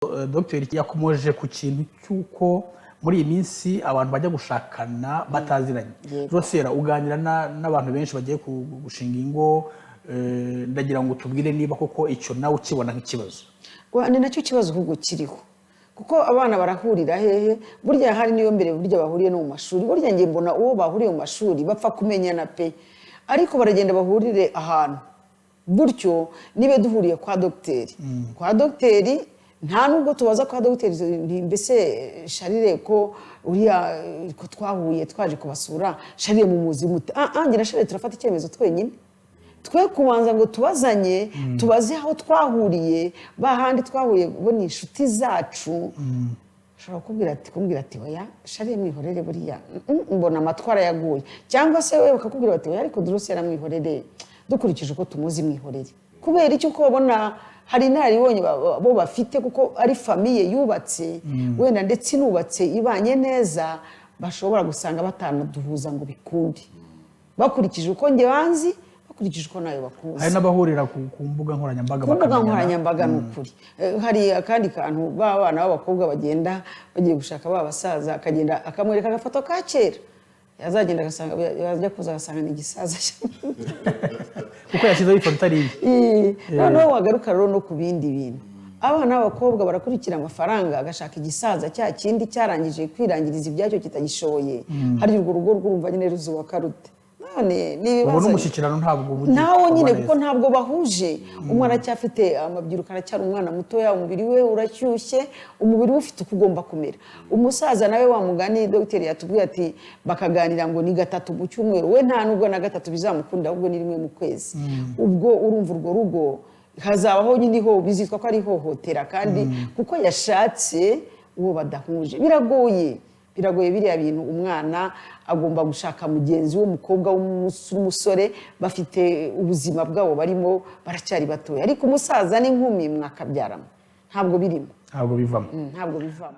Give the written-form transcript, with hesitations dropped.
Dr yakomoje ku kintu cyuko muri iyi minsi abantu bajya gushakana bataziranye. Rosera uganira n'abantu benshi bagiye gushinga ingo, ndagira ngo tubwire niba koko icyo nawe ukibona nk'ikibazo. Ni nacyo kibazo ahubwo kiriho, kuko abana barahurira hehe, burya hari niyo mbere burya bahuriye no mu mashuri. Burya ngiye mbona uwo bahuriye mu mashuri bapfa kumenyana pe, ariko baragenda bahurire ahantu gutyo. Nibe duhuriye kwa dogiteri, kwa dogiteri nta nubwo tubaza kwa dogiteri mbese Sharire ko uriya ko twahuye twaje kubasura Sharire mu muzi mute. Nge na Sharire turafata icyemezo twenyine, twe kubanza ngo tubazanye tubaze aho twahuriye, bahandi twahuye bo ni inshuti zacu. Ushobora kumbwira ati oya Sharire mwihorere buriya mbona amatwara yaguye, cyangwa se wewe bakakubwira bati oya ariko Drose yaramwihorere dukurikije uko tumuzi mwihorere. Kubera icyo ko babona hari naribonye bo bafite, kuko ari famiye yubatse wenda ndetse inubatse ibanye neza, bashobora gusanga batanaduhuza ngo bikunde bakurikije uko nge banzi, bakurikije uko nayo bakuzi. Hari n'abahurira ku mbuga nkoranyambaga bakamenyana. Ku mbuga nkoranyambaga n'ukuri. Hari akandi kantu b'abana b'abakobwa bagenda bagiye gushaka babasaza, akagenda akamwereka agafoto ka kera, yazagenda agasanga yajya kuza agasanga ni gisaza kuko yashyizeho ifoto itari iye. Noneho wagaruka rero no ku bindi bintu, abana b'abakobwa barakurikira amafaranga, agashaka igisaza cya kindi cyarangije kwirangiriza ibyacyo kitagishoye. Hari urwo rugo rw'urumva nyine ruzubaka rute. None nibibaza ubu n'umushyikirano ntabwo bugiye nawo nyine, kuko ntabwo bahuje. Umwana aracyafite amabyiruka, aracyari umwana mutoya, umubiri we uracyushye, umubiri we ufite uko ugomba kumera. Umusaza nawe wa mugani dogiteri yatubwiye ati bakaganira ngo ni 3 mu cyumweru, we nta nubwo na 3 bizamukunda, ahubwo ni 1 mu kwezi. Ubwo urumva urwo rugo hazabaho nyine ho bizitwa ko ari hohotera, kandi kuko yashatse uwo badahuje. Biragoye biriya bintu. Umwana agomba gushaka mugenzi w'umukobwa w'umusore, bafite ubuzima bwabo barimo, baracyari batoya. Ariko umusaza n'inkumi mwakabyaramo ntabwo birimo, ntabwo bivamo.